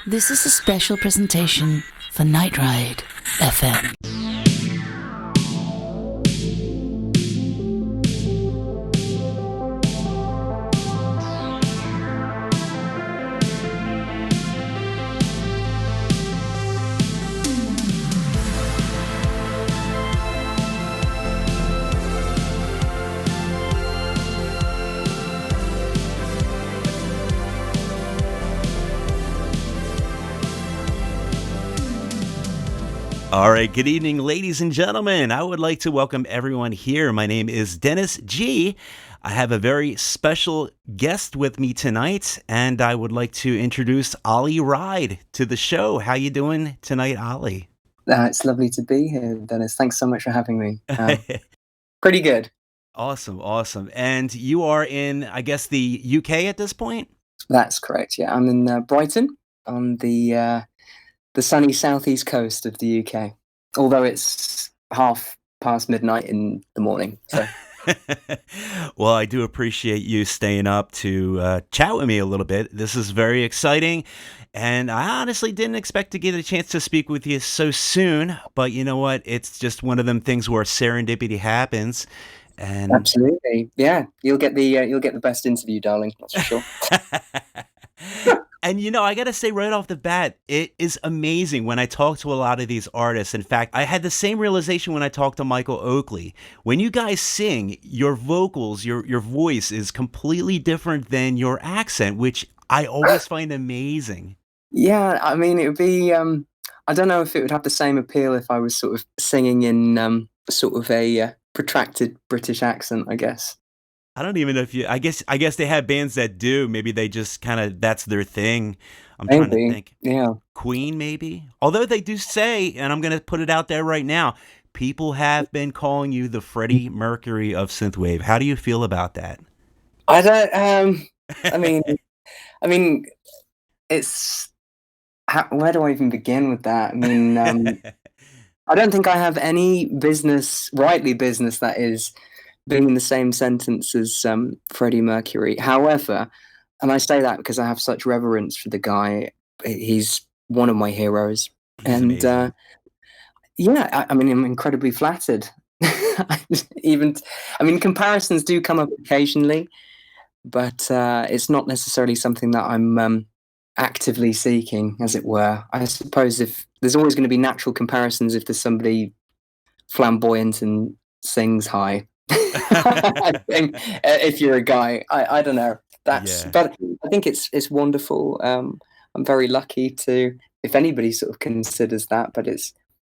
This is a special presentation for Night Ride FM. All right, good evening, ladies and gentlemen. I would like to welcome everyone here. My name is Dennis G. I have a very special guest with me tonight, and I would like to introduce Ollie Wride to the show. How you doing tonight, Ollie? It's lovely to be here, Dennis. Thanks so much for having me. Pretty good. Awesome. And you are in, I guess, the UK at this point? That's correct, yeah. I'm in Brighton on the sunny southeast coast of the UK, although it's half past midnight in the morning. So. Well, I do appreciate you staying up to chat with me a little bit. This is very exciting, and I honestly didn't expect to get a chance to speak with you so soon, but you know what? It's just one of them things where serendipity happens. And absolutely, yeah, you'll get the best interview, darling. That's for sure. And, I got to say right off the bat, it is amazing when I talk to a lot of these artists. In fact, I had the same realization when I talked to Michael Oakley. When you guys sing, your vocals, your voice is completely different than your accent, which I always find amazing. Yeah, I mean, it would be, I don't know if it would have the same appeal if I was sort of singing in sort of a protracted British accent, I guess. I don't even know if I guess they have bands that do. Maybe they just kind of, that's their thing. I'm trying to think. Yeah. Queen, maybe. Although they do say, and I'm going to put it out there right now, people have been calling you the Freddie Mercury of synthwave. How do you feel about that? I don't. I mean, it's. Where do I even begin with that? I mean, I don't think I have any business that is being in the same sentence as Freddie Mercury. However, and I say that because I have such reverence for the guy. He's one of my heroes. He's amazing. Yeah, I mean, I'm incredibly flattered. Comparisons do come up occasionally, but it's not necessarily something that I'm actively seeking, as it were. I suppose if there's always going to be natural comparisons if there's somebody flamboyant and sings high. I think if you're a guy, I don't know. But I think it's wonderful. I'm very lucky to, if anybody sort of considers that, but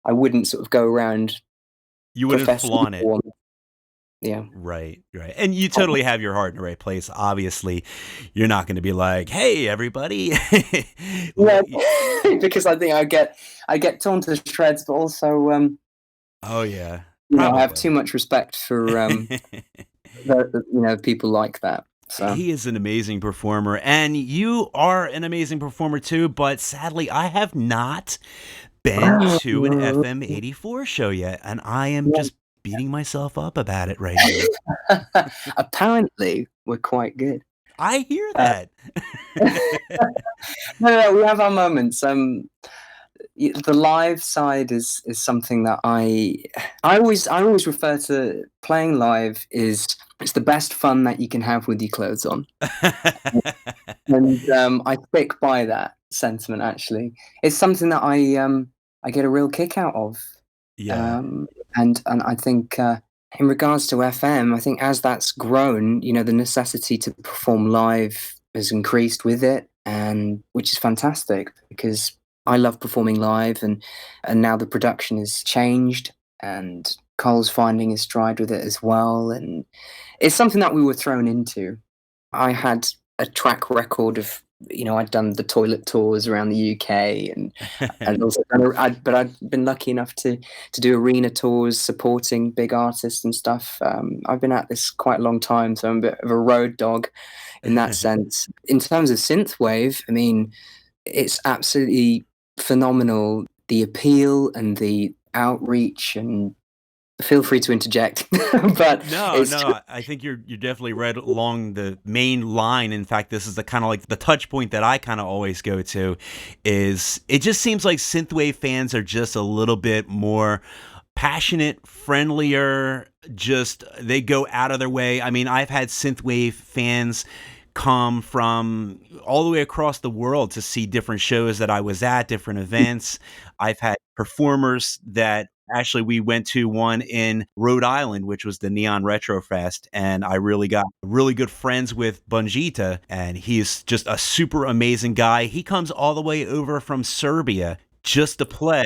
I wouldn't sort of go around. You wouldn't flaunt it. Yeah. Right. And you totally have your heart in the right place. Obviously, you're not going to be like, "Hey, everybody." Yeah, because I think I get torn to shreds, but also oh yeah. I have too much respect for people like that. So. He is an amazing performer, and you are an amazing performer too. But sadly, I have not been to an FM 84 show yet, and I am just beating myself up about it right now. Apparently, we're quite good. I hear that. No, we have our moments. The live side is something that I always refer to. Playing live it's the best fun that you can have with your clothes on, and I stick by that sentiment. Actually, it's something that I get a real kick out of. Yeah. And I think in regards to FM, I think as that's grown, the necessity to perform live has increased with it, and which is fantastic because I love performing live, and now the production has changed, and Cole's finding his stride with it as well, and it's something that we were thrown into. I had a track record of, I'd done the toilet tours around the UK, and also but I'd been lucky enough to do arena tours supporting big artists and stuff. I've been at this quite a long time, so I'm a bit of a road dog in that sense. In terms of synthwave, I mean, it's absolutely phenomenal, the appeal and the outreach and feel free to interject. But No, it's no, I think you're definitely right along the main line. In fact, this is the kind of like the touch point that I kind of always go to is it just seems like synthwave fans are just a little bit more passionate, friendlier, just they go out of their way. I mean, I've had synthwave fans come from all the way across the world to see different shows that I was at, different events. I've had performers that actually we went to one in Rhode Island, which was the Neon Retro Fest, and I really got really good friends with Bunjita, and he's just a super amazing guy. He comes all the way over from Serbia just to play.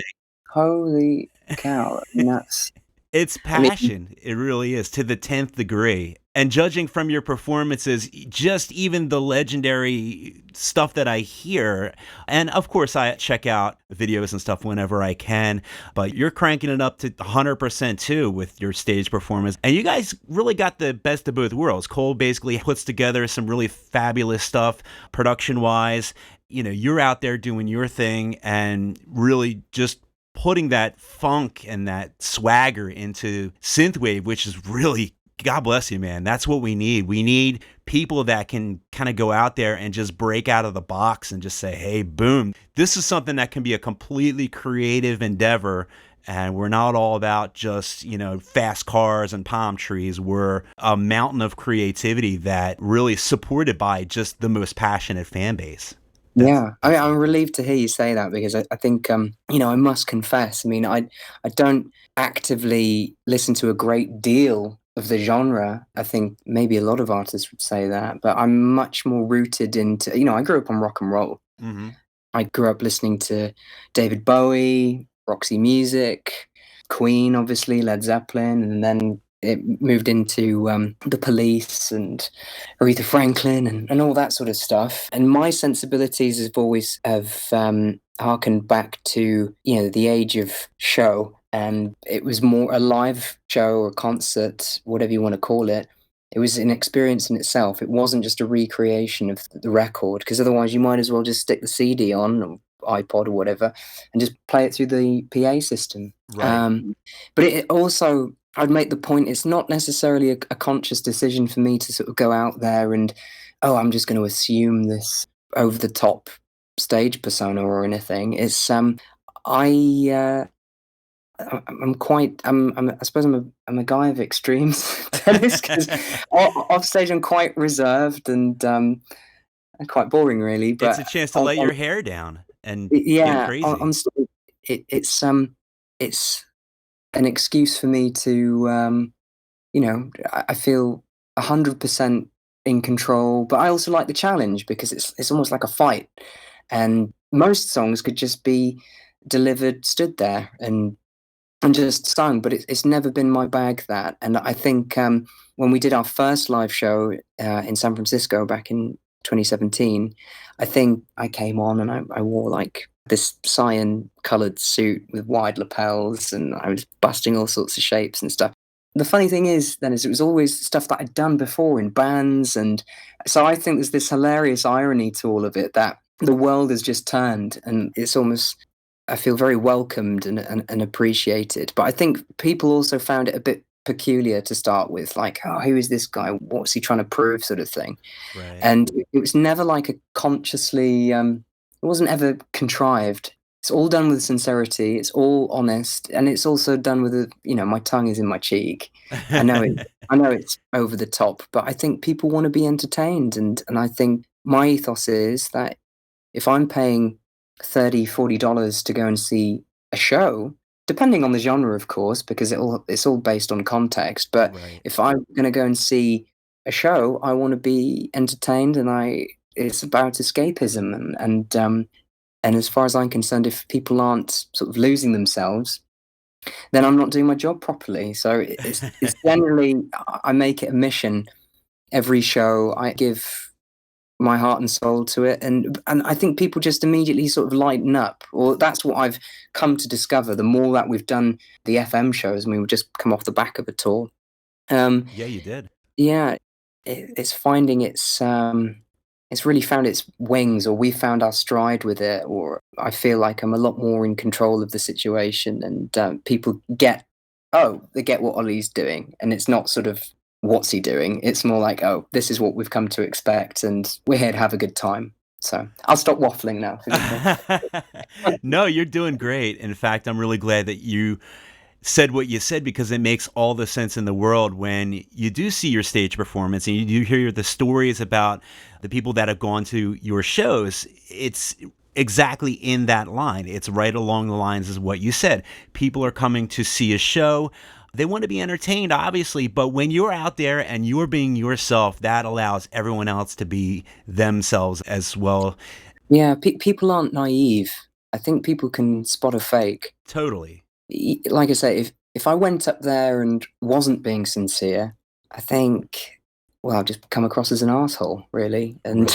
holy cow. I mean, that's, It's I mean, passion. It really is to the 10th degree. And judging from your performances, just even the legendary stuff that I hear, and of course I check out videos and stuff whenever I can, but you're cranking it up to 100% too with your stage performance. And you guys really got the best of both worlds. Cole basically puts together some really fabulous stuff production wise. You know, you're out there doing your thing and really just putting that funk and that swagger into synthwave, which is really, God bless you, man. That's what we need. We need people that can kind of go out there and just break out of the box and just say, hey, boom, this is something that can be a completely creative endeavor. And we're not all about just, you know, fast cars and palm trees. We're a mountain of creativity that really is supported by just the most passionate fan base. yeah, I'm relieved to hear you say that because I think, you know, I must confess, I mean, I don't actively listen to a great deal of the genre. I think maybe a lot of artists would say that, but I'm much more rooted into, you know, I grew up on rock and roll. Mm-hmm. I grew up listening to David Bowie, Roxy Music, Queen, obviously, Led Zeppelin, and then it moved into the Police and Aretha Franklin and all that sort of stuff. And my sensibilities have harkened back to, you know, the age of show. And it was more a live show or concert, whatever you want to call it. It was an experience in itself. It wasn't just a recreation of the record, because otherwise you might as well just stick the CD on, or iPod or whatever, and just play it through the PA system. Right. But it also, I'd make the point, it's not necessarily a conscious decision for me to sort of go out there and, oh, I'm just going to assume this over the top stage persona or anything. It's I I'm quite I suppose I'm a guy of extremes, Dennis, 'cause off stage I'm quite reserved and quite boring really, It's but a chance to let your hair down and get yeah, on crazy. stage it's an excuse for me to, you know, I feel 100% in control, but I also like the challenge because it's almost like a fight, and most songs could just be delivered, stood there, and just sung, but it's never been my bag, that. And I think when we did our first live show in San Francisco back in 2017, I think I came on and I wore like this cyan colored suit with wide lapels, and I was busting all sorts of shapes and stuff. The funny thing is, then, is it was always stuff that I'd done before in bands, and so I think there's this hilarious irony to all of it, that the world has just turned, and it's almost, I feel very welcomed and appreciated. But I think people also found it a bit peculiar to start with, like, oh, who is this guy? What's he trying to prove, sort of thing. Right. And it was never like a consciously, it wasn't ever contrived. It's all done with sincerity. It's all honest, and it's also done with a, you know, my tongue is in my cheek. I know it. I know it's over the top, but I think people want to be entertained, and I think my ethos is that if I'm paying $30, $40 to go and see a show, depending on the genre, of course, because it's all based on context. But Right. if I'm going to go and see a show, I want to be entertained, and it's about escapism, and as far as I'm concerned, if people aren't sort of losing themselves, then I'm not doing my job properly. So it's generally, I make it a mission. Every show I give my heart and soul to it, and I think people just immediately sort of lighten up, or that's what I've come to discover the more that we've done the FM shows. I mean, we've just come off the back of a tour. um Yeah, you did. yeah, it's finding it's really found its wings, or we found our stride with it, or I feel like I'm a lot more in control of the situation, and people get oh, they get what Ollie's doing, and it's not sort of what's he doing. It's more like, oh, this is what we've come to expect, and we're here to have a good time. So I'll stop waffling now. Forgive me. No, you're doing great. In fact, I'm really glad that you said what you said because it makes all the sense in the world when you do see your stage performance and you do hear the stories about the people that have gone to your shows. It's exactly in that line. It's right along the lines as what you said. People are coming to see a show. They want to be entertained, obviously, but when you're out there and you're being yourself, that allows everyone else to be themselves as well. Yeah, people aren't naive. I think people can spot a fake. Totally. Like I say, if I went up there and wasn't being sincere, I think, well, I'd just come across as an asshole, really. And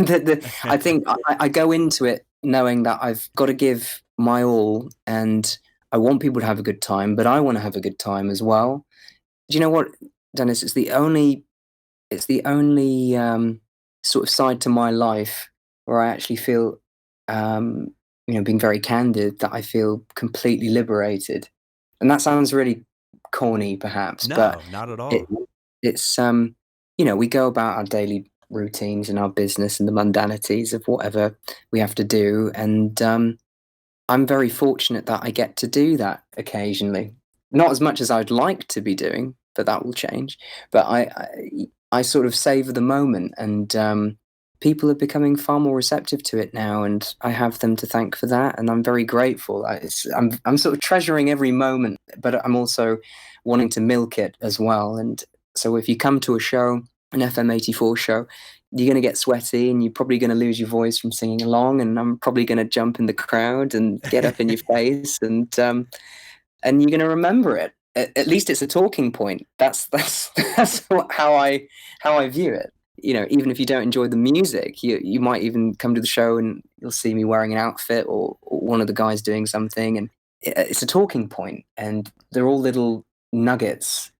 I think I go into it knowing that I've got to give my all, and I want people to have a good time, but I want to have a good time as well. Do you know what, Dennis? It's the only sort of side to my life where I actually feel, being very candid, that I feel completely liberated. And that sounds really corny, perhaps, but No, not at it, all. it's we go about our daily routines and our business and the mundanities of whatever we have to do, and I'm very fortunate that I get to do that occasionally. Not as much as I'd like to be doing, but that will change. But I sort of savor the moment, and people are becoming far more receptive to it now, and I have them to thank for that, and I'm very grateful. I'm sort of treasuring every moment, but I'm also wanting to milk it as well. And so if you come to a show, an FM 84 show, you're going to get sweaty and you're probably going to lose your voice from singing along, and I'm probably going to jump in the crowd and get up in your face, and you're going to remember it. At least it's a talking point. That's how I view it. Even if you don't enjoy the music, you might even come to the show and you'll see me wearing an outfit, or one of the guys doing something, and it's a talking point, and they're all little nuggets,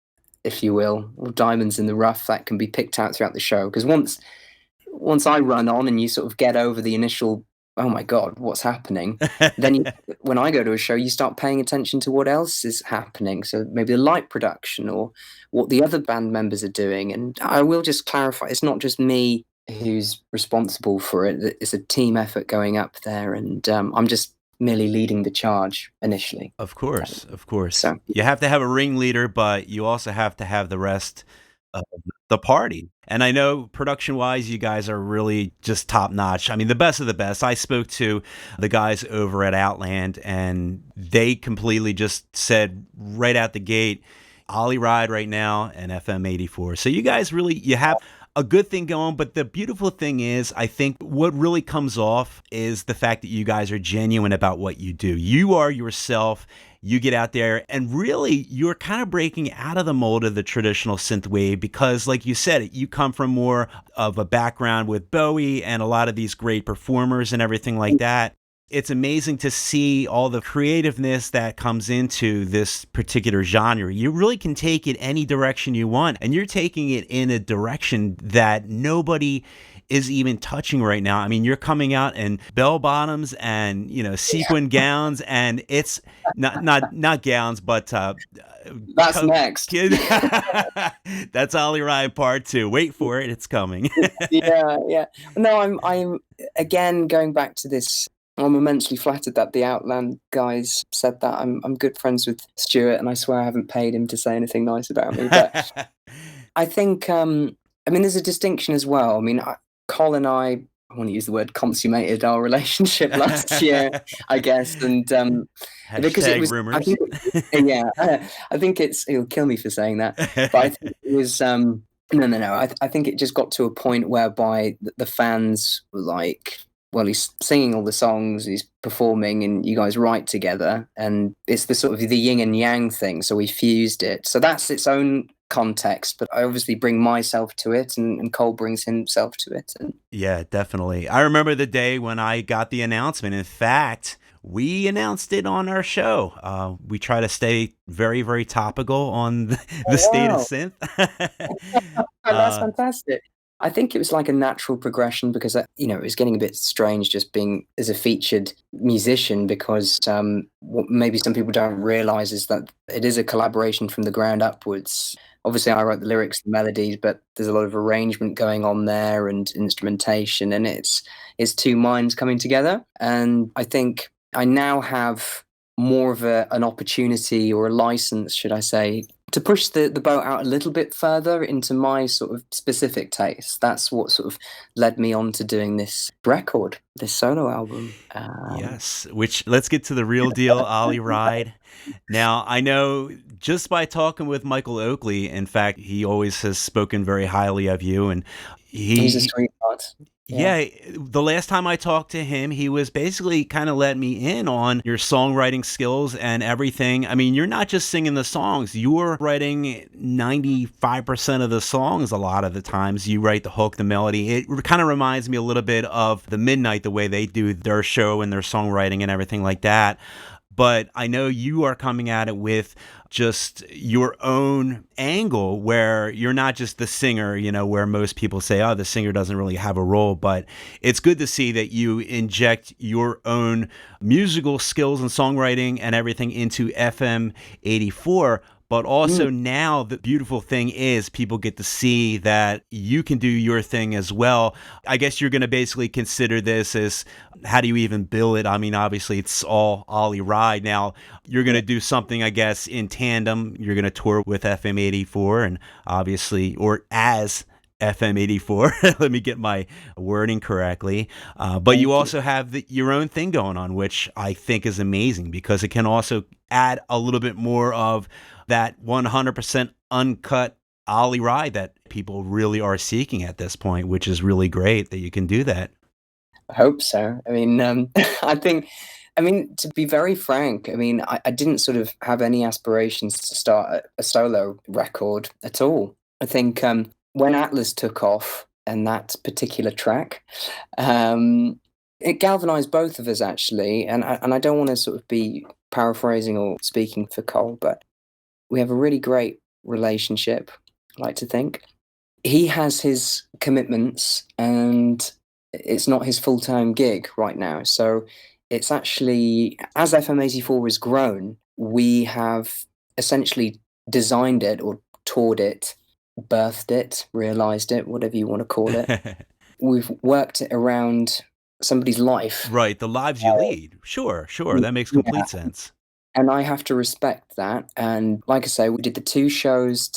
if you will, or diamonds in the rough that can be picked out throughout the show. Because once I run on and you sort of get over the initial, oh my God, what's happening? Then when I go to a show, you start paying attention to what else is happening. So maybe the light production or what the other band members are doing. And I will just clarify, it's not just me who's responsible for it. It's a team effort going up there. And I'm just merely leading the charge initially. Of course, of course. So You have to have a ringleader, but you also have to have the rest of the party. And I know production-wise, you guys are really just top-notch. I mean, the best of the best. I spoke to the guys over at Outland, and they completely just said right out the gate, Ollie Wride right now and FM 84. So you guys really, you have a good thing going, but the beautiful thing is, I think what really comes off is the fact that you guys are genuine about what you do. You are yourself. You get out there and really you're kind of breaking out of the mold of the traditional synthwave because, like you said, you come from more of a background with Bowie and a lot of these great performers and everything like that. It's amazing to see all the creativeness that comes into this particular genre. You really can take it any direction you want, and you're taking it in a direction that nobody is even touching right now. I mean, you're coming out in bell bottoms and, sequin gowns, and it's not gowns, but that's next. That's Ollie Wride Part 2. Wait for it, it's coming. Yeah. No, I'm again going back to this. I'm immensely flattered that the Outland guys said that. I'm good friends with Stuart, and I swear I haven't paid him to say anything nice about me. But I think, there's a distinction as well. I mean, Col and I want to use the word consummated our relationship last year, I guess, and because it was, rumors. I think he'll kill me for saying that, but I think it was. No. I think it just got to a point whereby the fans were like, well, he's singing all the songs, he's performing, and you guys write together, and it's the sort of the yin and yang thing. So we fused it. So that's its own context, but I obviously bring myself to it, and Cole brings himself to it. And yeah, definitely. I remember the day when I got the announcement. In fact, we announced it on our show. We try to stay very, very topical on the state of synth. That's fantastic. I think it was like a natural progression because, it was getting a bit strange just being as a featured musician because what maybe some people don't realize is that it is a collaboration from the ground upwards. Obviously, I wrote the lyrics, the melodies, but there's a lot of arrangement going on there and instrumentation, and it's two minds coming together. And I think I now have more of an opportunity or a license, should I say, to push the boat out a little bit further into my sort of specific taste. That's what sort of led me on to doing this record, this solo album. Yes, which let's get to the real deal, Ollie Wride. Now, I know just by talking with Michael Oakley, in fact, he always has spoken very highly of you, and He's a he sweetheart. Yeah. yeah, the last time I talked to him, he was basically kind of let me in on your songwriting skills and everything. I mean, you're not just singing the songs, you're writing 95% of the songs a lot of the times. You write the hook, the melody. It kind of reminds me a little bit of the Midnight, the way they do their show and their songwriting and everything like that. But I know you are coming at it with just your own angle where you're not just the singer, where most people say, oh, the singer doesn't really have a role. But it's good to see that you inject your own musical skills and songwriting and everything into FM 84. But also now the beautiful thing is people get to see that you can do your thing as well. I guess you're going to basically consider this as, how do you even bill it? I mean, obviously it's all Ollie Wride. Now you're going to do something, I guess, in tandem. You're going to tour with FM 84 and obviously, or as FM 84. Let me get my wording correctly. But you also have your own thing going on, which I think is amazing because it can also add a little bit more of that 100% uncut Ollie Wride that people really are seeking at this point, which is really great that you can do that. I hope so. I mean, to be very frank, I didn't sort of have any aspirations to start a solo record at all. I think when Atlas took off and that particular track, it galvanized both of us actually. And I don't want to sort of be paraphrasing or speaking for Cole, but we have a really great relationship, I like to think. He has his commitments and it's not his full-time gig right now. So it's actually, as FM 84 has grown, we have essentially designed it or toured it, birthed it, realized it, whatever you want to call it. We've worked it around somebody's life. Right, the lives you lead. Sure. That makes complete sense. And I have to respect that. And like I say, we did the two shows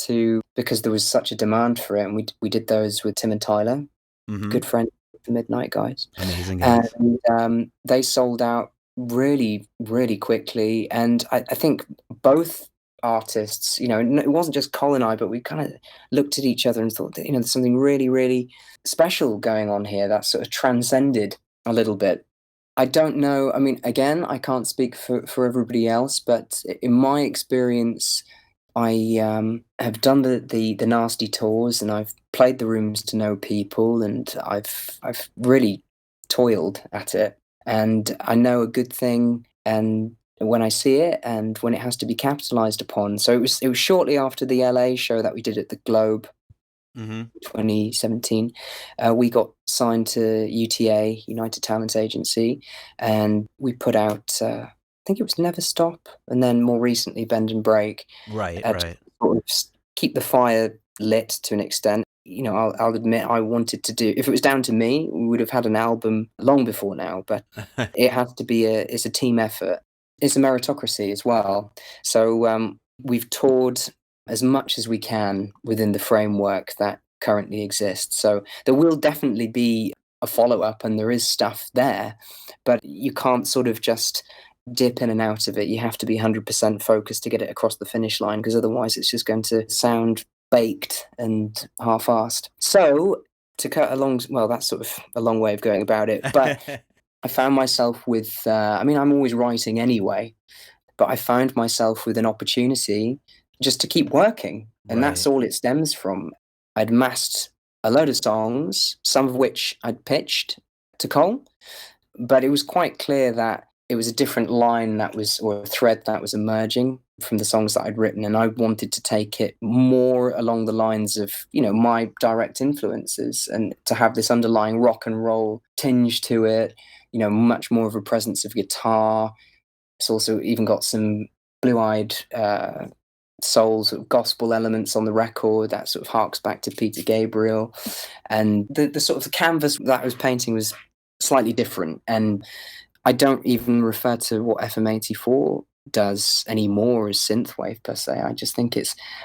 because there was such a demand for it. And we did those with Tim and Tyler, good friends, the Midnight guys. Amazing guys. And they sold out really, really quickly. And I think both artists, it wasn't just Cole and I, but we kind of looked at each other and thought that, there's something really, really special going on here that sort of transcended a little bit. I don't know. I mean, again, I can't speak for everybody else, but in my experience, I have done the nasty tours and I've played the rooms to know people and I've really toiled at it. And I know a good thing and when I see it and when it has to be capitalized upon. So it was shortly after the LA show that we did at the Globe. 2017, we got signed to UTA, United Talent Agency, and we put out, I think it was Never Stop, and then more recently Bend and Break. Right. To sort of keep the fire lit to an extent. I'll admit I wanted to do, if it was down to me, we would have had an album long before now, but it has to be it's a team effort. It's a meritocracy as well. So we've toured as much as we can within the framework that currently exists. So there will definitely be a follow-up and there is stuff there, but you can't sort of just dip in and out of it. You have to be 100% focused to get it across the finish line because otherwise it's just going to sound baked and half-assed. So to cut along, well, that's sort of a long way of going about it, but I found myself with, I'm always writing anyway, but I found myself with an opportunity just to keep working. And that's all it stems from. I'd massed a load of songs, some of which I'd pitched to Cole, but it was quite clear that it was a different line that was, or a thread that was emerging from the songs that I'd written, and I wanted to take it more along the lines of, my direct influences, and to have this underlying rock and roll tinge to it, much more of a presence of guitar. It's also even got some blue-eyed soul sort of gospel elements on the record that sort of harks back to Peter Gabriel, and the sort of the canvas that I was painting was slightly different. And I don't even refer to what FM84 does anymore as synthwave per se. I just think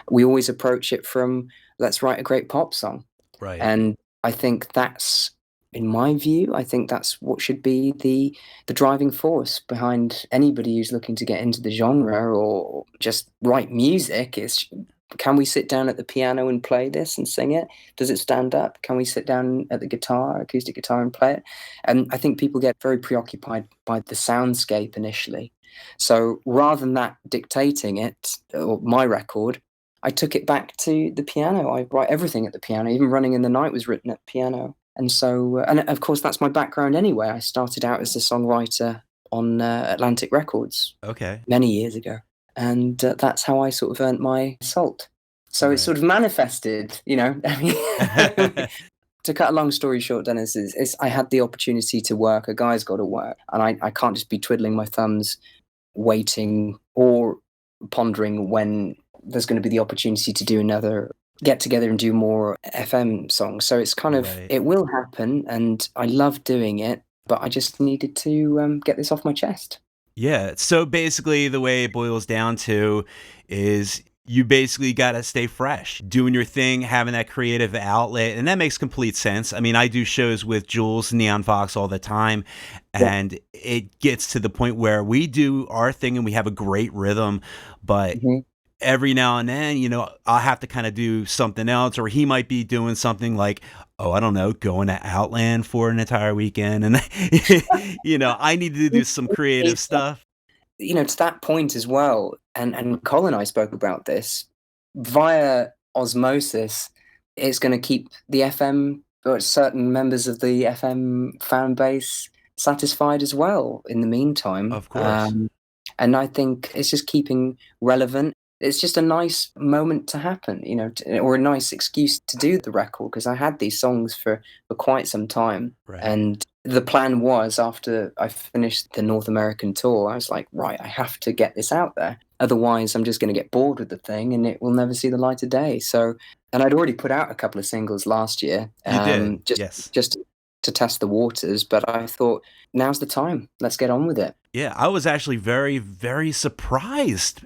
we always approach it from, let's write a great pop song. Right. And I think that's, in my view, I think that's what should be the driving force behind anybody who's looking to get into the genre or just write music. Is, can we sit down at the piano and play this and sing it? Does it stand up? Can we sit down at the guitar, acoustic guitar, and play it? And I think people get very preoccupied by the soundscape initially. So rather than that dictating it, or my record, I took it back to the piano. I write everything at the piano. Even Running in the Night was written at piano. And so, and of course, that's my background anyway. I started out as a songwriter on Atlantic Records many years ago. And that's how I sort of earned my salt. So it's sort of manifested, I mean, to cut a long story short, Dennis, I had the opportunity to work. A guy's got to work. And I can't just be twiddling my thumbs, waiting or pondering when there's going to be the opportunity to do another get together and do more FM songs. So it's kind of, it will happen, and I love doing it, but I just needed to get this off my chest. Yeah. So basically the way it boils down to is you basically got to stay fresh, doing your thing, having that creative outlet. And that makes complete sense. I mean, I do shows with Jules and Neon Fox all the time, and it gets to the point where we do our thing and we have a great rhythm, but every now and then, I'll have to kind of do something else, or he might be doing something like, I don't know, going to Outland for an entire weekend. And, I need to do some creative stuff. To that point as well, and Colin and I spoke about this, via osmosis, it's going to keep the FM, or certain members of the FM fan base, satisfied as well in the meantime. Of course. And I think it's just keeping relevant. It's just a nice moment to happen, or a nice excuse to do the record, because I had these songs for quite some time. Right. And the plan was, after I finished the North American tour, I was like, right, I have to get this out there. Otherwise, I'm just going to get bored with the thing and it will never see the light of day. So, and I'd already put out a couple of singles last year. You did, just to test the waters, but I thought, now's the time. Let's get on with it. Yeah, I was actually very, very surprised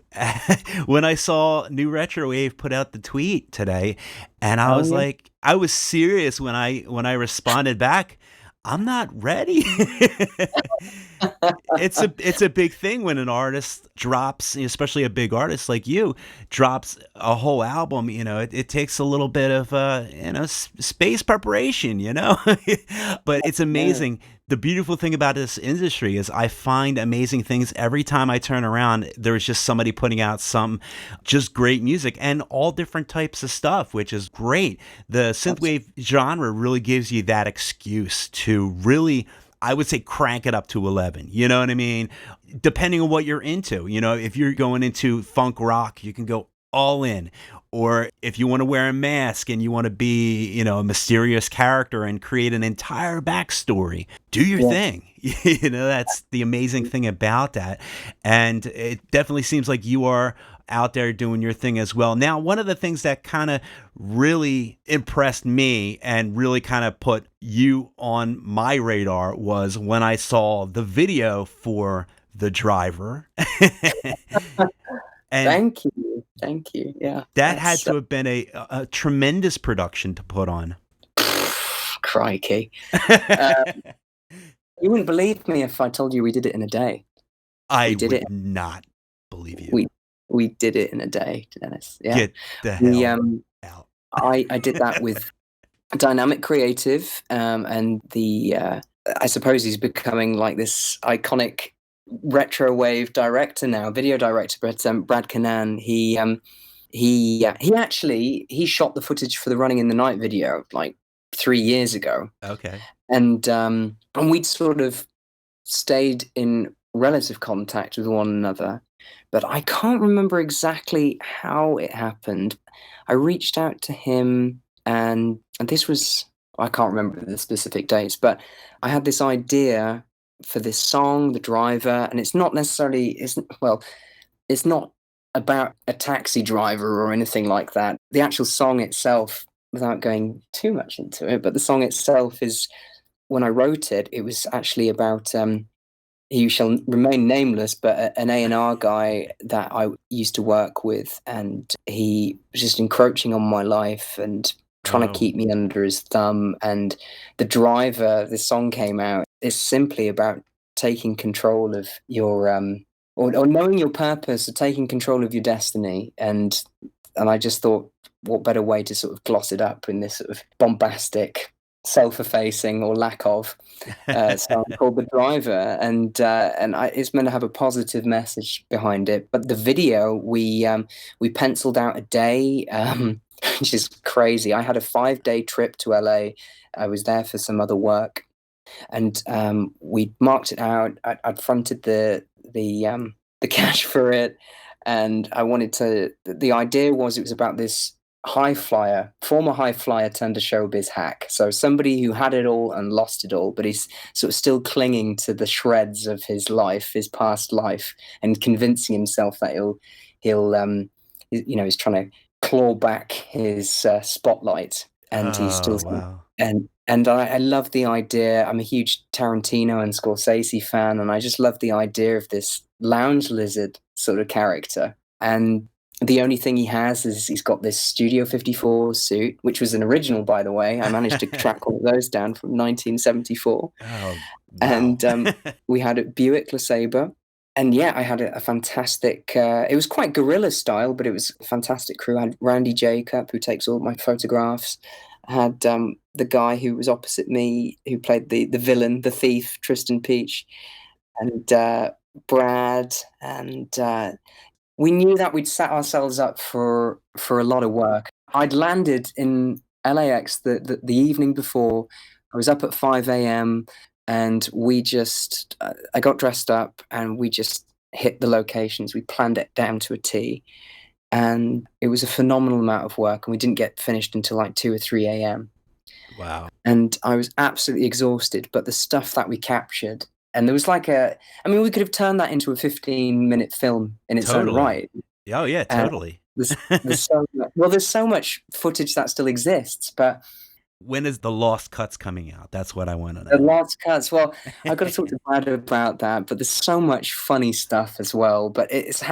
when I saw New Retrowave put out the tweet today, and I was like, I was serious when I responded back. I'm not ready. It's a big thing when an artist drops, especially a big artist like you, drops a whole album. It takes a little bit of space preparation, but it's amazing. The beautiful thing about this industry is I find amazing things every time I turn around. There's just somebody putting out some just great music and all different types of stuff, which is great. The synthwave genre really gives you that excuse to really, I would say, crank it up to 11. You know what I mean? Depending on what you're into. If you're going into funk rock, you can go all in. Or if you want to wear a mask and you want to be, a mysterious character and create an entire backstory, do your thing. That's the amazing thing about that. And it definitely seems like you are out there doing your thing as well. Now, one of the things that kind of really impressed me and really kind of put you on my radar was when I saw the video for The Driver. And Thank you. Yeah. That had to have been a tremendous production to put on. Crikey. You wouldn't believe me if I told you we did it in a day. I would not believe you. We did it in a day, Dennis. Yeah. Get the hell out. I did that with Dynamic Creative, and I suppose he's becoming like this iconic retrowave director now, video director, but Brad Kanan, he shot the footage for the Running in the Night video like 3 years ago. Okay. And we'd sort of stayed in relative contact with one another, but I can't remember exactly how it happened. I reached out to him, and this was, I can't remember the specific dates, but I had this idea for this song, The Driver, and it's not necessarily, it's not about a taxi driver or anything like that. The actual song itself, without going too much into it, but the song itself is, when I wrote it, it was actually about he shall remain nameless, but an A&R guy that I used to work with, and he was just encroaching on my life and trying to Oh, keep me under his thumb. And The Driver, this song came out. It's simply about taking control of your or knowing your purpose, or taking control of your destiny. And I just thought, what better way to sort of gloss it up in this sort of bombastic, self-effacing or lack of song called The Driver, and it's meant to have a positive message behind it. But the video, we penciled out a day, which is crazy. I had a 5-day trip to LA. I was there for some other work, and we marked it out. I'd fronted the cash for it, and I wanted to. The idea was, it was about this high flyer, former high flyer turned to showbiz hack. So somebody who had it all and lost it all, but he's sort of still clinging to the shreds of his life, his past life, and convincing himself that he's trying to claw back his spotlight, and he's still. oh, wow. And I love the idea. I'm a huge Tarantino and Scorsese fan, and I just love the idea of this lounge lizard sort of character. And the only thing he has is he's got this Studio 54 suit, which was an original, by the way. I managed to track all of those down from 1974. Oh, wow. And we had a Buick LeSabre. And yeah, I had a fantastic, it was quite guerrilla style, but it was a fantastic crew. I had Randy Jacob, who takes all my photographs. I had the guy who was opposite me, who played the villain, the thief, Tristan Peach, and Brad. And we knew that we'd set ourselves up for a lot of work. I'd landed in LAX the evening before. I was up at 5 a.m. and I got dressed up and we just hit the locations. We planned it down to a T, and it was a phenomenal amount of work, and we didn't get finished until like 2 or 3 a.m. Wow. And I was absolutely exhausted, but the stuff that we captured, and there was we could have turned that into a 15-minute film in its own Totally. right. Oh, yeah, Uh, totally. there's so much footage that still exists, but When is the lost cuts coming out? That's what I want to the know. last cuts. Well, I've got to talk to Brad about that. But there's so much funny stuff as well. But it's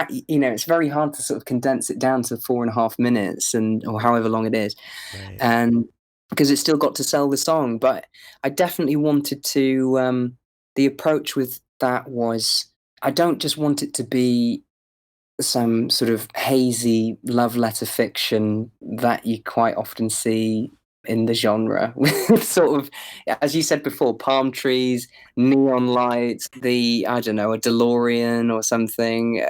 very hard to sort of condense it down to 4.5 minutes, or however long it is, Right. and because it's still got to sell the song. But I definitely wanted to. The approach with that was, I don't just want it to be some sort of hazy love letter fiction that you quite often see in the genre, with sort of, as you said before, palm trees, neon lights, I don't know, a DeLorean or something.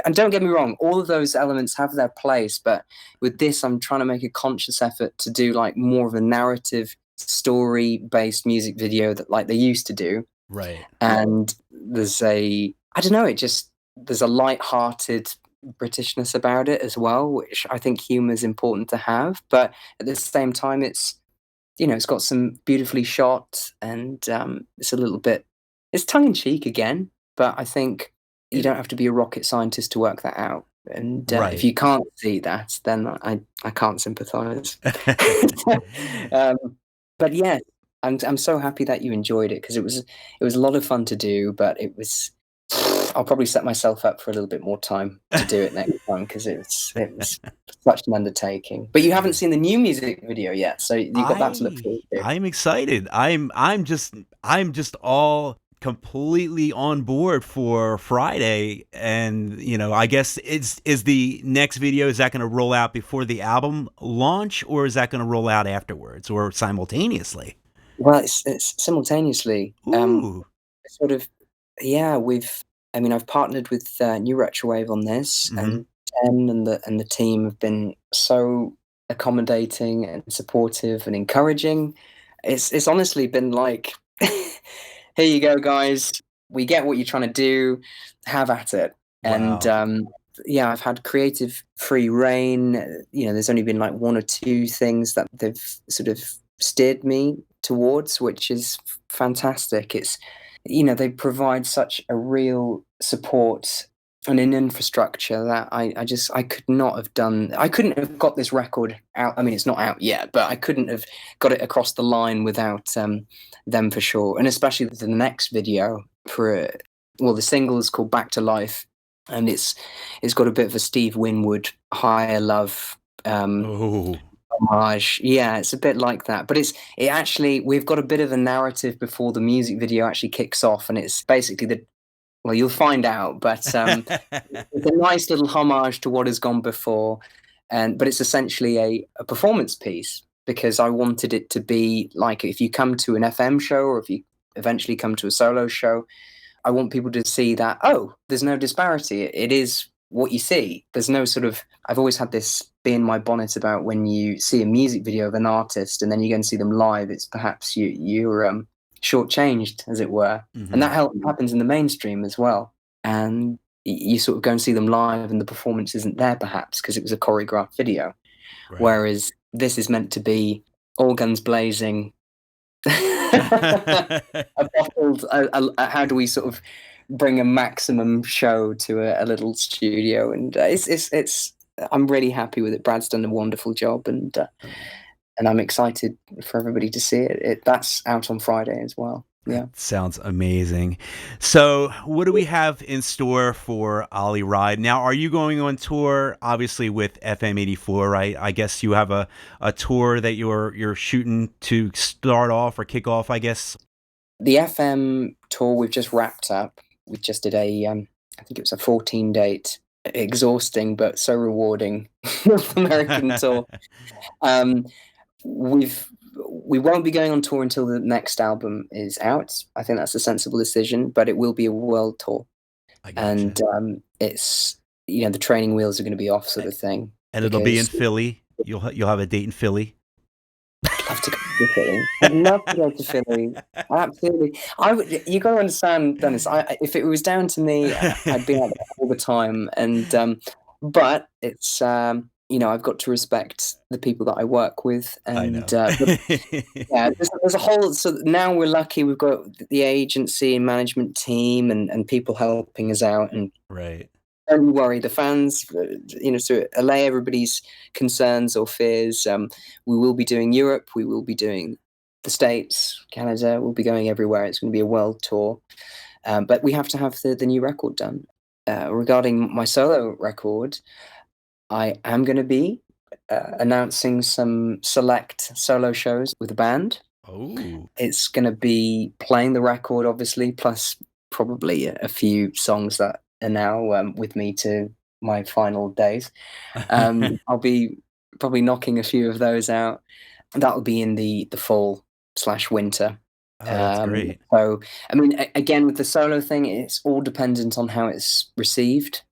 And don't get me wrong, all of those elements have their place, but with this, I'm trying to make a conscious effort to do like more of a narrative, story-based music video that like they used to do. Right. And I don't know, there's a light-hearted Britishness about it as well, which I think humor is important to have. But at the same time, it's got some beautifully shot, and it's tongue in cheek again. But I think you don't have to be a rocket scientist to work that out. And if Right. you can't see that, then I can't sympathise. But yeah, I'm so happy that you enjoyed it, because it was a lot of fun to do, but it was. I'll probably set myself up for a little bit more time to do it next time, because it was such an undertaking. But you haven't seen the new music video yet, so you've got that to look forward to. I'm excited. I'm just all completely on board for Friday, and I guess is the next video, is that going to roll out before the album launch, or is that going to roll out afterwards or simultaneously? Well, it's simultaneously. Ooh. Sort of, yeah. I've partnered with New Retrowave on this, Mhm. and Ten and the team have been so accommodating and supportive and encouraging. It's honestly been like, here you go, guys. we get what you're trying to do, have at it. And Wow. yeah, I've had creative free reign. There's only been like one or two things that they've sort of steered me towards, which is fantastic. It's, they provide such a real support and an infrastructure that I could not have done. I couldn't have got this record out. I mean, it's not out yet, but I couldn't have got it across the line without them for sure. And especially the next video the single is called Back to Life, and it's got a bit of a Steve Winwood Higher Love Oh, homage. Yeah, it's a bit like that, but it actually, we've got a bit of a narrative before the music video actually kicks off, and it's basically well, you'll find out, but it's a nice little homage to what has gone before, but it's essentially a performance piece, because I wanted it to be like, if you come to an FM show, or if you eventually come to a solo show, I want people to see that, oh, there's no disparity. It is what you see. There's no sort of, I've always had this bee in my bonnet about when you see a music video of an artist and then you go and see them live, it's perhaps you're shortchanged, as it were. And that happens in the mainstream as well. And you sort of go and see them live and the performance isn't there, perhaps because it was a choreographed video. right. Whereas this is meant to be all guns blazing. A bottled, how do we sort of bring a maximum show to a little studio? And it's I'm really happy with it. Brad's done a wonderful job, and I'm excited for everybody to see it. That's out on Friday as well. Yeah. That sounds amazing. So, what do we have in store for Ollie Wride? Now, are you going on tour, obviously, with FM84, right? I guess you have a tour that you're shooting to start off or kick off, I guess. The FM tour we've just wrapped up. We just did I think it was a 14-date, exhausting but so rewarding North American tour. We won't be going on tour until the next album is out. I think that's a sensible decision, but it will be a world tour. I gotcha. And it's, the training wheels are going to be off, sort of thing. And it'll be in Philly. You'll have a date in Philly. I'd love to go to Philly. I'd love to go to Philly. Absolutely. You got to understand, Dennis. If it was down to me, I'd be out there all the time. And but it's I've got to respect the people that I work with, and yeah, there's a whole. So now we're lucky; we've got the agency and management team, and people helping us out. And right. Don't worry, the fans. To allay everybody's concerns or fears, we will be doing Europe. We will be doing the States, Canada. We'll be going everywhere. It's going to be a world tour, but we have to have the new record done. Regarding my solo record, I am going to be announcing some select solo shows with the band. Oh, it's going to be playing the record, obviously, plus probably a few songs that are now with me to my final days. I'll be probably knocking a few of those out. That'll be in the fall/winter. Oh, that's great. So, I mean, again, with the solo thing, it's all dependent on how it's received.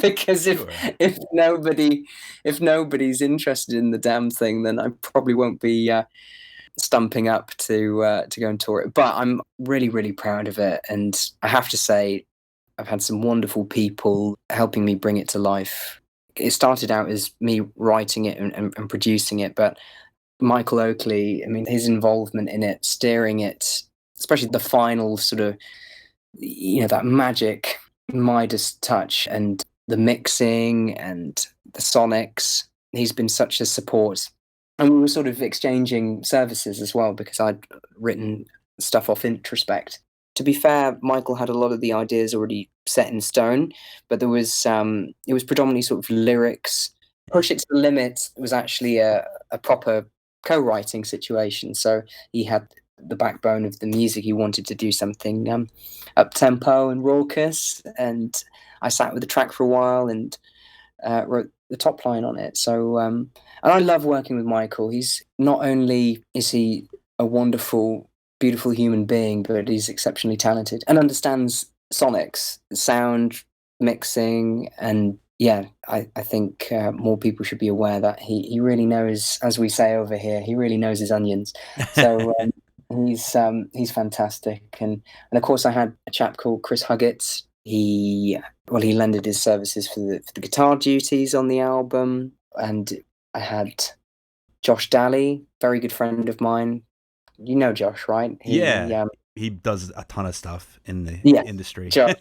Because if nobody's interested in the damn thing, then I probably won't be stumping up to go and tour it. But I'm really, really proud of it, and I have to say, I've had some wonderful people helping me bring it to life. It started out as me writing it and producing it, but Michael Oakley, I mean, his involvement in it, steering it, especially the final sort of, that magic Midas touch and the mixing and the sonics. He's been such a support. And we were sort of exchanging services as well, because I'd written stuff off Introspect. To be fair, Michael had a lot of the ideas already set in stone, but there was it was predominantly sort of lyrics. Push It to the Limit was actually a proper co-writing situation. So he had the backbone of the music. He wanted to do something up-tempo and raucous, and I sat with the track for a while and wrote the top line on it. So and I love working with Michael. He's not only is he a wonderful, beautiful human being, but he's exceptionally talented and understands sonics, sound, mixing, and yeah, I think more people should be aware that he really knows, as we say over here, he really knows his onions. So He's fantastic, and of course I had a chap called Chris Huggett. He lended his services for the guitar duties on the album, and I had Josh Daly, very good friend of mine. You know Josh, right? Yeah, he does a ton of stuff in the Yeah, industry. Josh.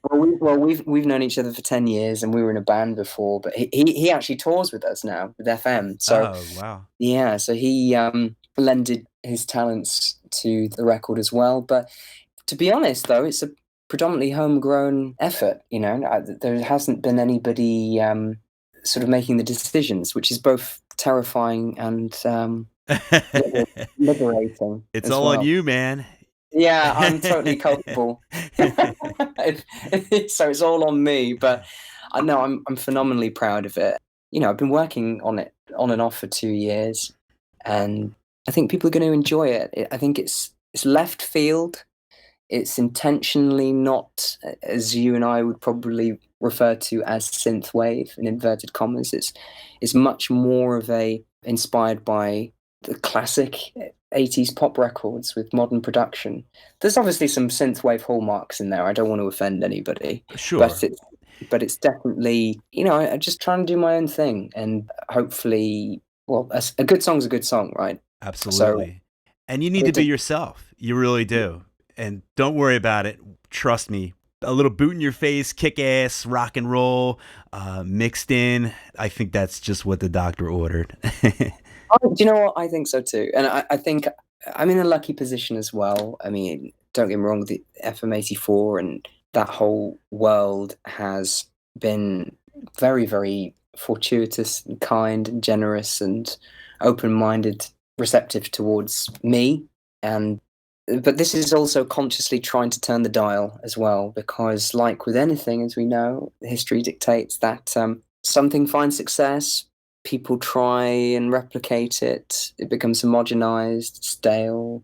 We've known each other for 10 years, and we were in a band before. But he actually tours with us now with FM. So Oh, wow. yeah, so he lended his talents to the record as well. But to be honest, though, it's a predominantly homegrown effort. There hasn't been anybody sort of making the decisions, which is both terrifying and liberating. It's as all well. on you, man. Yeah, I'm totally culpable. So it's all on me, but I know I'm phenomenally proud of it. I've been working on it on and off for 2 years, and I think people are going to enjoy it. I think it's left field. It's intentionally not, as you and I would probably refer to as synthwave in inverted commas. It's much more of a inspired by the classic 80s pop records with modern production. There's obviously some synthwave hallmarks in there. I don't want to offend anybody, Sure. but it's definitely, I just try and do my own thing, and hopefully, well, a good song's a good song, right? Absolutely. And you need to be yourself. You really do. And don't worry about it. Trust me. A little boot in your face, kick ass, rock and roll, mixed in. I think that's just what the doctor ordered. Do you know what? I think so too. And I think I'm in a lucky position as well. I mean, don't get me wrong, the FM84 and that whole world has been very, very fortuitous and kind and generous and open-minded, receptive towards me. But this is also consciously trying to turn the dial as well, because like with anything, as we know, history dictates that something finds success, people try and replicate it, it becomes homogenized, stale.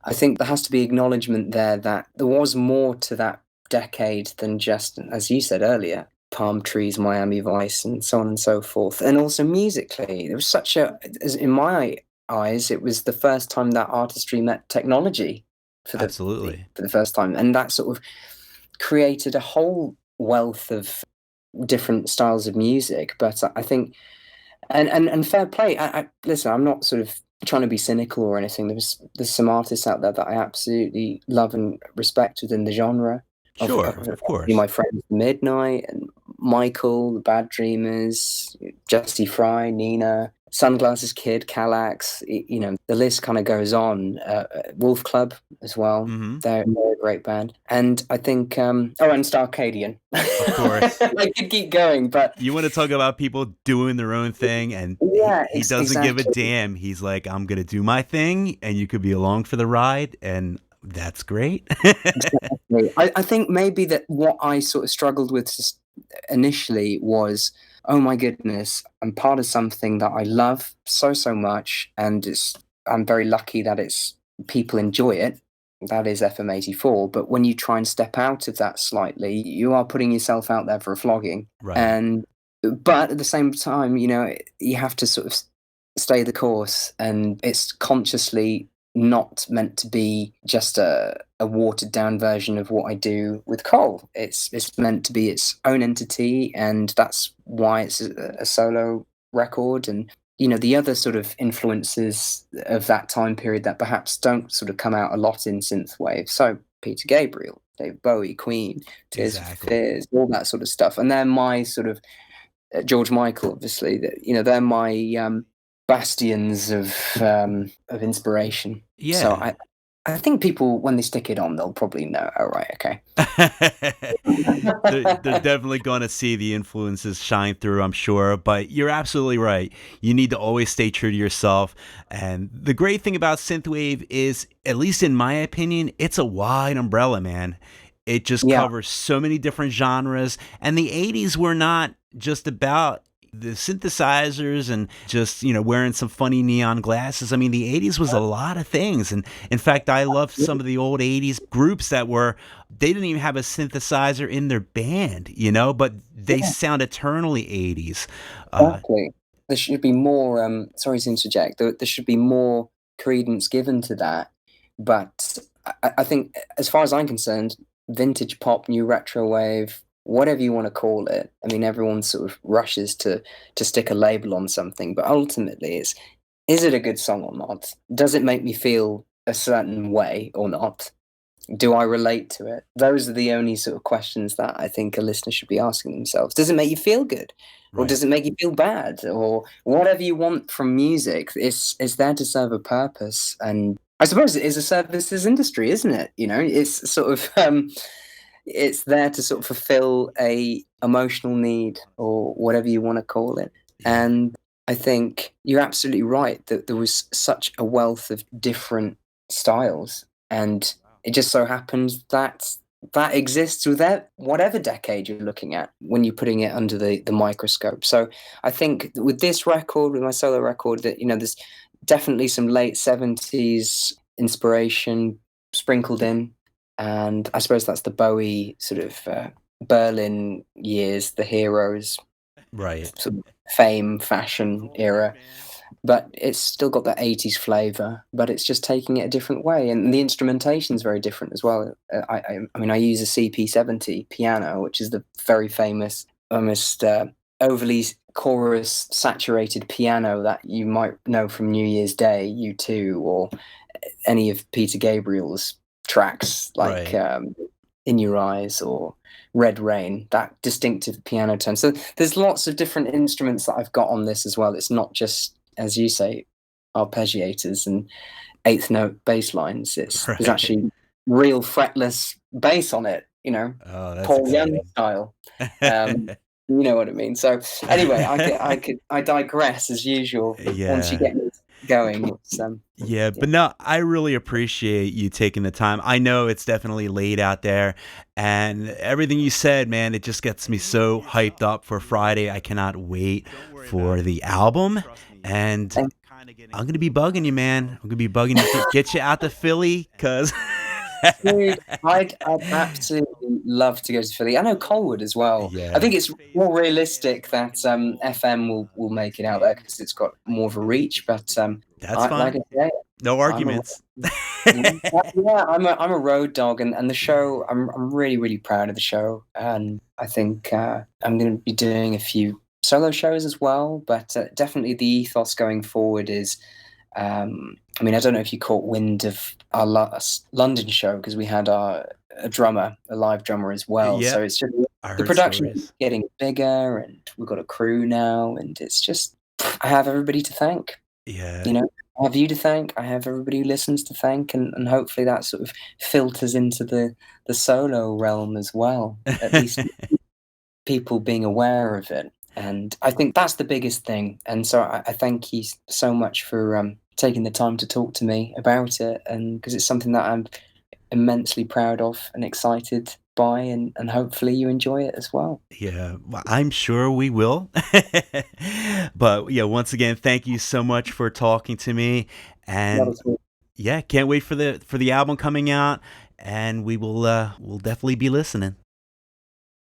I think there has to be acknowledgement there that there was more to that decade than just, as you said earlier, palm trees, Miami Vice, and so on and so forth. And also musically, there was in my eyes, it was the first time that artistry met technology for the first time, and that sort of created a whole wealth of different styles of music. But I think, and fair play. Listen, I'm not sort of trying to be cynical or anything. There's some artists out there that I absolutely love and respect within the genre. Sure, of course. My friends Midnight and Michael, the Bad Dreamers, Justy Fry, Nina, Sunglasses Kid, Calax, the list kind of goes on. Wolf Club as well. Mm-hmm. They're a great band. And I think, and Starcadian. Of course. I could keep going, but... You want to talk about people doing their own thing, and he doesn't give a damn. He's like, I'm going to do my thing, and you could be along for the ride, and that's great. Exactly. I think maybe that what I sort of struggled with initially was, oh my goodness, I'm part of something that I love so much, and I'm very lucky that people enjoy it. That is FM84. But when you try and step out of that slightly, you are putting yourself out there for a flogging. Right. But at the same time, you have to sort of stay the course, and it's consciously not meant to be just a watered down version of what I do with Cole. It's meant to be its own entity, and that's why it's a solo record. And the other sort of influences of that time period that perhaps don't sort of come out a lot in synthwave. So Peter Gabriel, David Bowie, Queen, Tears for Fears, all that sort of stuff. And they're my sort of George Michael, obviously. They're my bastions of inspiration. Yeah. So I think people, when they stick it on, they'll probably know. Oh, right, okay. they're definitely going to see the influences shine through, I'm sure. But you're absolutely right. You need to always stay true to yourself. And the great thing about synthwave is, at least in my opinion, it's a wide umbrella, man. It just covers so many different genres. And the 80s were not just about the synthesizers and just, wearing some funny neon glasses. I mean, the 80s was a lot of things. And in fact, I love some of the old 80s groups they didn't even have a synthesizer in their band, but they sound eternally 80s. Exactly. There should be more, sorry to interject, there should be more credence given to that. But I think, as far as I'm concerned, vintage pop, new retro wave, whatever you want to call it. I mean, everyone sort of rushes to stick a label on something, but ultimately, it's, is it a good song or not? Does it make me feel a certain way or not? Do I relate to it? Those are the only sort of questions that I think a listener should be asking themselves. Does it make you feel good? Or Right. does it make you feel bad? Or whatever you want from music, it's there to serve a purpose. And I suppose it is a services industry, isn't it? You know, it's sort of it's there to sort of fulfill a emotional need or whatever you want to call it. Yeah. And I think you're absolutely right that there was such a wealth of different styles, and it just so happens that that exists with whatever decade you're looking at when you're putting it under the microscope. So I think with this record, with my solo record, that there's definitely some late 70s inspiration sprinkled in, and I suppose that's the Bowie sort of Berlin years, the Heroes Right. sort of fame, fashion era. But it's still got that 80s flavor, but it's just taking it a different way, and the instrumentation is very different as well. I mean, I use a CP70 piano, which is the very famous, almost overly chorus saturated piano that you might know from New Year's Day, U2, or any of Peter Gabriel's tracks, like Right. In Your Eyes or Red Rain, that distinctive piano tone. So there's lots of different instruments that I've got on this as well. It's not just, as you say, arpeggiators and eighth note bass lines. There's Right. actually real fretless bass on it, Oh, that's Paul Young exciting. style. Um, you know what I mean. So anyway, I digress as usual. Once you Yeah. get me going, it's Yeah, yeah. but no, I really appreciate you taking the time. I know it's definitely late out there, and everything you said, man, it just gets me so hyped up for Friday. I cannot wait for the album, and I'm gonna be bugging you, man. I'm gonna be bugging you, get you out to Philly, cause Dude, I'd absolutely love to go to Philly. I know Colwood as well. I yeah, think it's more realistic that FM will make it out there because it's got more of a reach. But that's like fine. I say, No I'm a arguments. yeah, yeah, I'm a road dog, and the show. I'm really proud of the show, and I think I'm going to be doing a few solo shows as well. But definitely the ethos going forward is. I mean, I don't know if you caught wind of our last London show because we had a drummer, a live drummer as well. So Yep, it's just I the heard production is stories. getting bigger, and we've got a crew now, and it's just I have everybody to thank. Yeah, You know, I have you to thank. I have everybody who listens to thank, and hopefully that sort of filters into the solo realm as well. At least people being aware of it. And I think that's the biggest thing. And so I thank you so much for taking the time to talk to me about it. And because it's something that I'm immensely proud of and excited by, and hopefully you enjoy it as well. yeah, well, I'm sure we will. But yeah, once again, thank you so much for talking to me, Not and at all. yeah, can't wait for the album coming out, and we'll definitely be listening.